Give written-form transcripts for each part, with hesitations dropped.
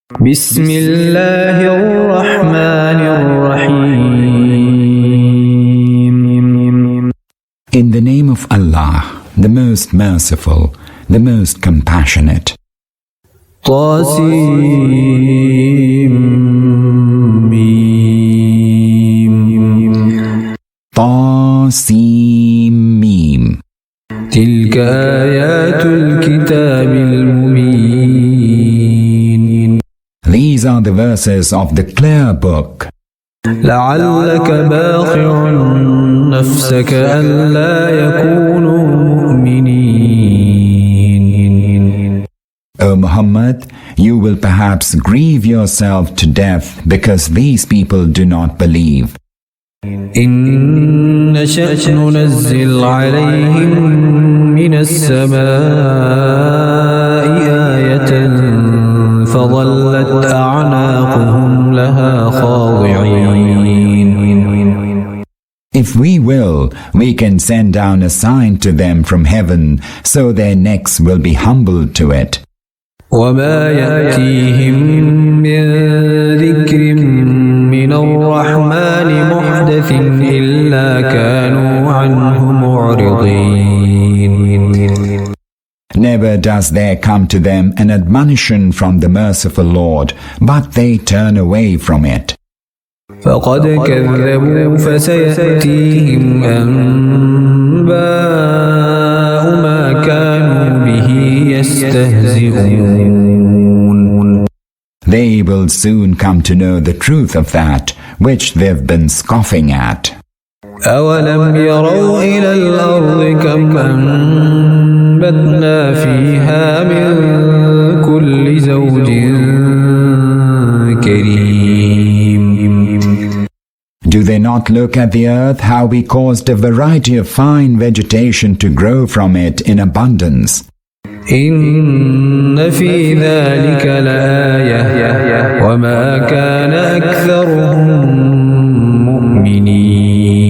بسم الله الرحمن الرحيم. In the name of Allah, the most merciful, the most compassionate. طاسيم. تلك آيات الكتاب المبين. These are the verses of the clear book. لعلك باخع نفسك ألا يكونوا مؤمنين. O Muhammad, you will perhaps grieve yourself to death because these people do not believe. إن نشأ ننزل عليهم من السماء آية فظلت أعناقهم لها خاضعين. If we will, we can send down a sign to them from heaven, so their necks will be humbled to it. وما يأتيهم من ذكر من الرحمن محدث إلا كانوا عنه معرضين. Never does there come to them an admonition from the merciful Lord, but they turn away from it. فقد كذبوا فسيأتيهم أنباء ما كانوا به يستهزئون. They will soon come to know the truth of that which they've been scoffing at. أولم يروا إلى الأرض كم أنبتنا فيها من كل زوج كريم. Do they not look at the earth how we caused a variety of fine vegetation to grow from it in abundance? إن في ذلك لآية وما كان أكثرهم مؤمنين.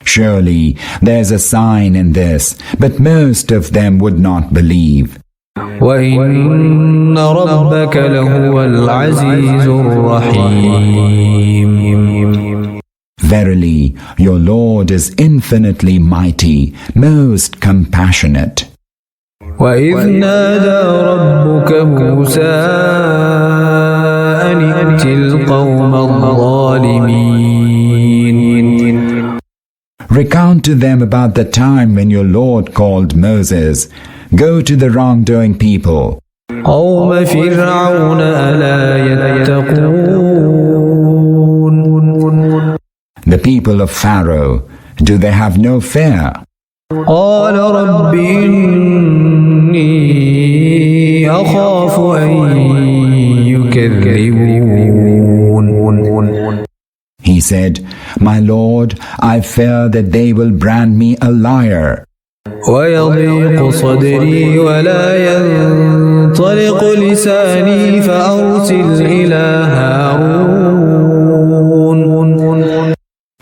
Surely there's a sign in this, but most of them would not believe. وإن ربك لهو العزيز الرحيم. Verily, your Lord is infinitely mighty, most compassionate. وإذ نادى ربك موسى أن ائت القوم الظالمين. Recount to them about the time when your Lord called Moses, go to the wrongdoing people. قوم فرعون ألا يتقون. The people of Pharaoh, do they have no fear? قال رب إني أخاف أن يكذبون. He said, my Lord, I fear that they will brand me a liar. ويضيق صدري ولا ينطلق لساني فأرسل إلى هارون.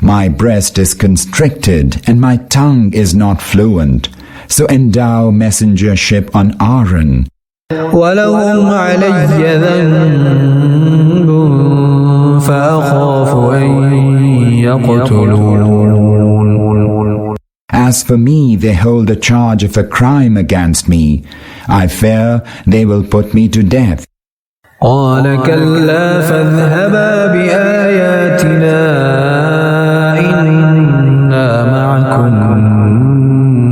My breast is constricted and my tongue is not fluent, so endow messengership on Aaron. ولهم علي ذنب فأخاف أن يقتلون. As for me, they hold a charge of a crime against me. I fear they will put me to death. قال كلا فاذهبا بآياتنا إنا معكم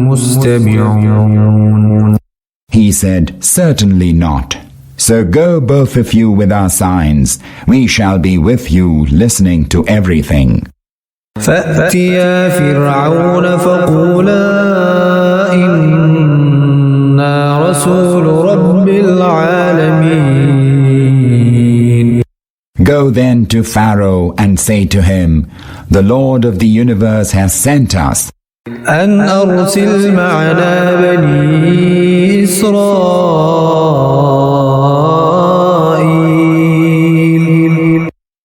مستمعون. He said, certainly not. So go both of you with our signs. We shall be with you listening to everything. فأتيا فرعون فقولا إنا رسول رب العالمين. Go then to Pharaoh and say to him, the Lord of the universe has sent us. أن أرسل معنا بني إسرائيل.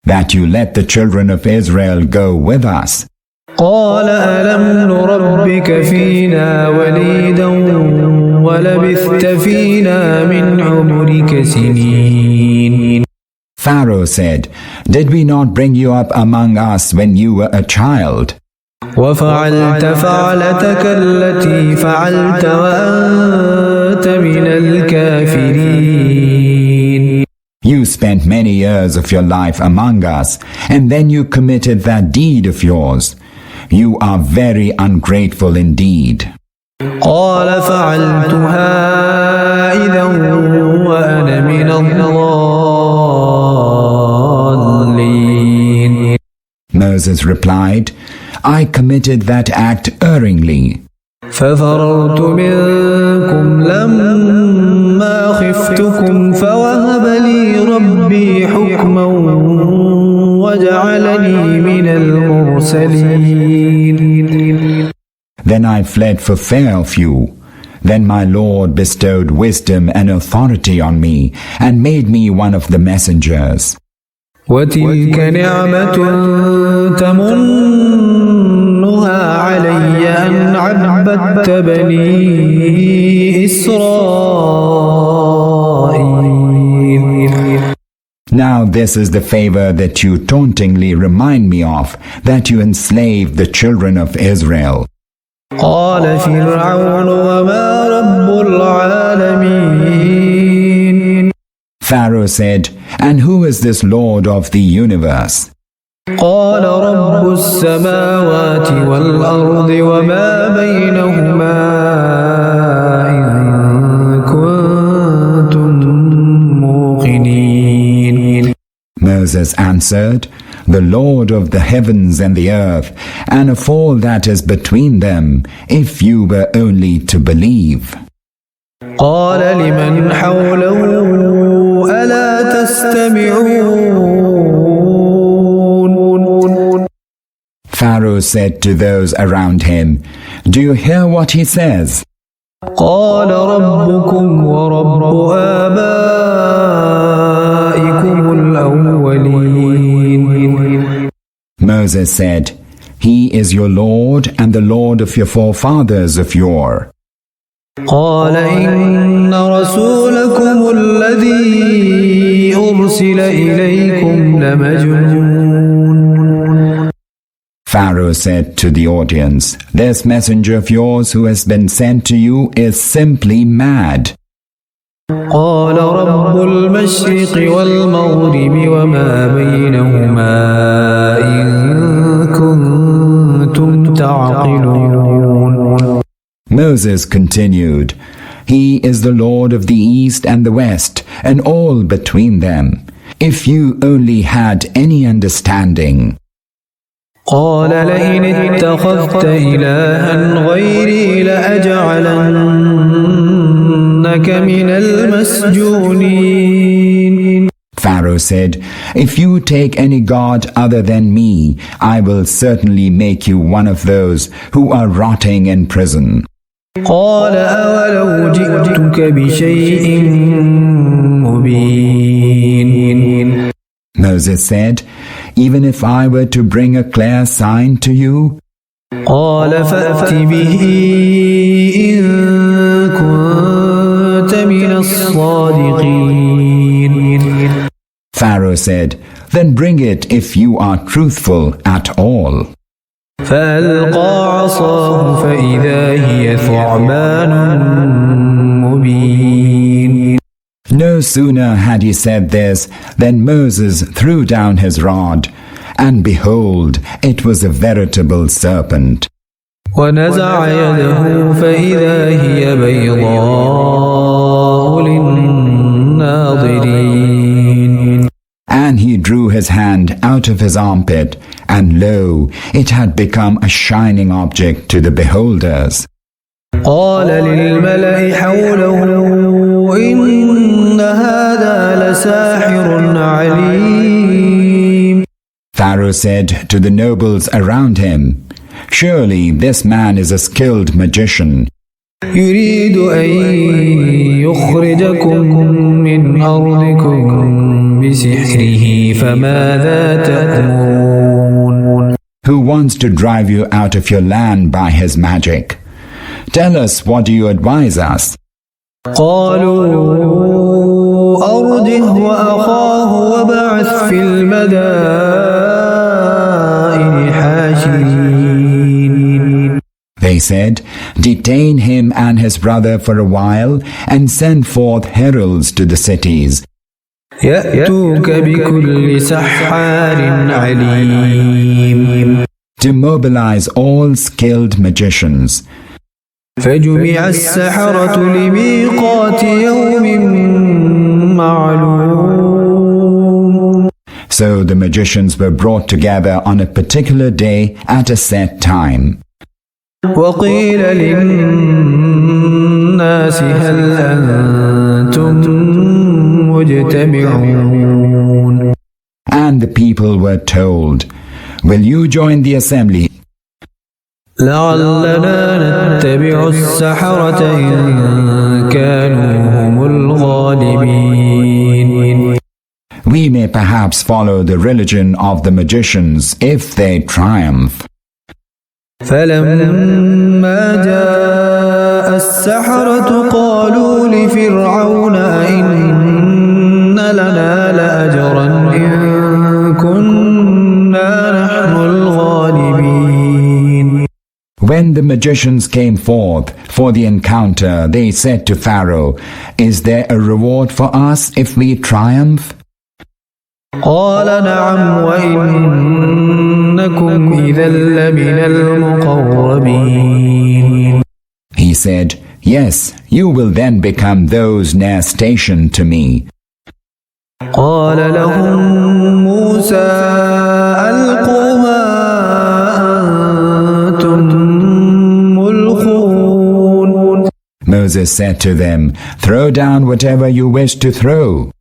That you let the children of Israel go with us. قال ألم نربك فينا وليدا ولبثت فينا من عمرك سنين. Pharaoh said, Did we not bring you up among us when you were a child? وفعلت فعلتك التي فعلت وأنت من الكافرين. You spent many years of your life among us, and then you committed that deed of yours. You are very ungrateful indeed. قال فعلتها إذا وأنا من الضالين. Moses replied, I committed that act erringly. ففررت منكم لما خفتكم فوهب لي ربي حكما وجعلني من المرسلين. Then I fled for fear of you. Then my Lord bestowed wisdom and authority on me and made me one of the messengers. وتلك نعمة تمنها علي أن عبدت بني إسرائيل. Now this is the favor that you tauntingly remind me of, that you enslaved the children of Israel. قال فرعون وما رب العالمين. Pharaoh said, And who is this Lord of the universe? قال رب السماوات والأرض وما بينهما إن كنتم موقنين. Moses answered, The Lord of the heavens and the earth, and of all that is between them, if you were only to believe. قال لمن حوله ألا تستمعون. Pharaoh said to those around him, Do you hear what he says? قال ربكم ورب آبائكم الأولين. Moses said, He is your Lord and the Lord of your forefathers of yore. قال إن رسولكم الذي أرسل إليكم لمجنون. Pharaoh said to the audience, This messenger of yours who has been sent to you is simply mad. قال رب المشرق والمغرب وما بينهما إن كنتم تعقلون. Moses continued, He is the Lord of the East and the West, and all between them, if you only had any understanding. قال لئن اتخذت إلها غيري لأجعلنك من المسجونين. Pharaoh said, If you take any god other than me, I will certainly make you one of those who are rotting in prison. قال أولو جئتك بشيء مبين. Moses said, Even if I were to bring a clear sign to you, قال فأت به إن كنت من الصادقين. Pharaoh said, Then bring it if you are truthful at all. فألقى عصاه فإذا هي ثعبان مبين. No sooner had he said this than Moses threw down his rod, and behold, it was a veritable serpent. ونزع يده فإذا هي بيضاء للناظرين. And he drew his hand out of his armpit, and lo, it had become a shining object to the beholders. قال للملأ حوله إن هذا لساحر عليم. Pharaoh said to the nobles around him, Surely this man is a skilled magician. يريد أن يخرجكم من أرضكم بسحره فماذا تأمرون. Who wants to drive you out of your land by his magic? Tell us, what do you advise us? قالوا أرجه وأخاه وابعث في المدائن حاشرين. They said, detain him and his brother for a while and send forth heralds to the cities. يأتوك بكل سحار عليم. To mobilize all skilled magicians. فجمع السحرة لميقات يوم معلوم. So the magicians were brought together on a particular day at a set time. وقيل للناس هل أنتم مجتمعون. And the people were told, will you join the assembly? لعلنا نتبع السحرة إن كانوا هم الغالبين. We may perhaps follow the religion of the magicians if they triumph. فلما جاء السحرة قالوا لفرعون إن لنا لأجرا إن كنا نحن الغالبين. When the magicians came forth for the encounter, they said to Pharaoh, is there a reward for us if we triumph? قال نعم وإنكم إذا لمن المقربين. He said, yes, you will then become those near station to me. قال لهم موسى ألقوا ما أنتم ملقون. Moses said to them, throw down whatever you wish to throw.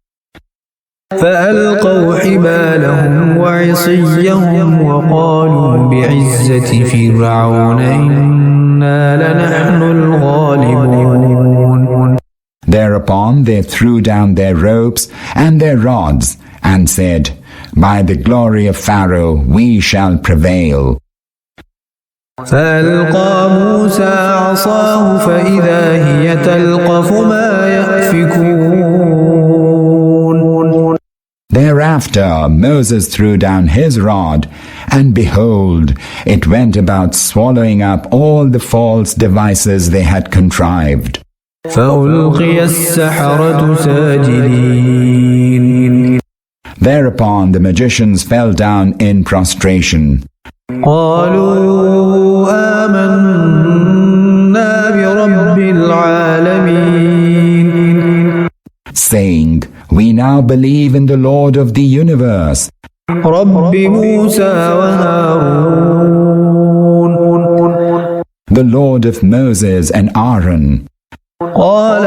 فألقوا حبالهم وعصيهم وقالوا بعزة فرعون إنا لنحن الغالبون. Thereupon they threw down their ropes and their rods and said, by the glory of Pharaoh we shall prevail. فألقى موسى عصاه فإذا هي تلقف ما يأفكون. Thereafter Moses threw down his rod, and behold, it went about swallowing up all the false devices they had contrived. فألقي السحرة ساجدين. Thereupon the magicians fell down in prostration. قالوا آمنا برب العالمين. Saying, we now believe in the Lord of the universe, رب موسى وهارون. the Lord of Moses and Aaron. قال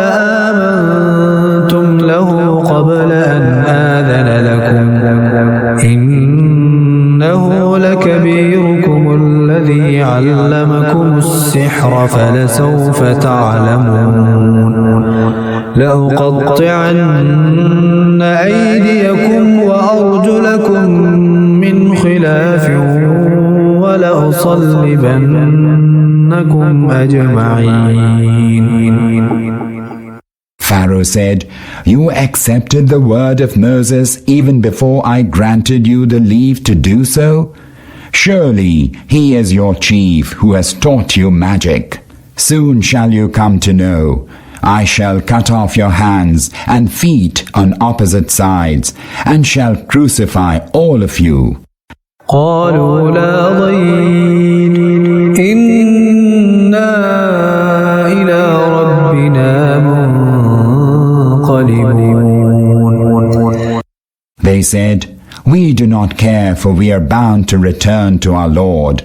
آمنتم له قبل أن آذن لكم إنه لكبيركم الذي علمكم السحر فلسوف تعلمون لأقطعن أيديكم وأرجلكم من خلاف ولأصلبنكم أجمعين. Pharaoh said, you accepted the word of Moses even before I granted you the leave to do so? Surely he is your chief who has taught you magic. Soon shall you come to know. I shall cut off your hands and feet on opposite sides, and shall crucify all of you. قالوا لا ضير إنا إلى ربنا منقلبون. They said, we do not care, for we are bound to return to our Lord.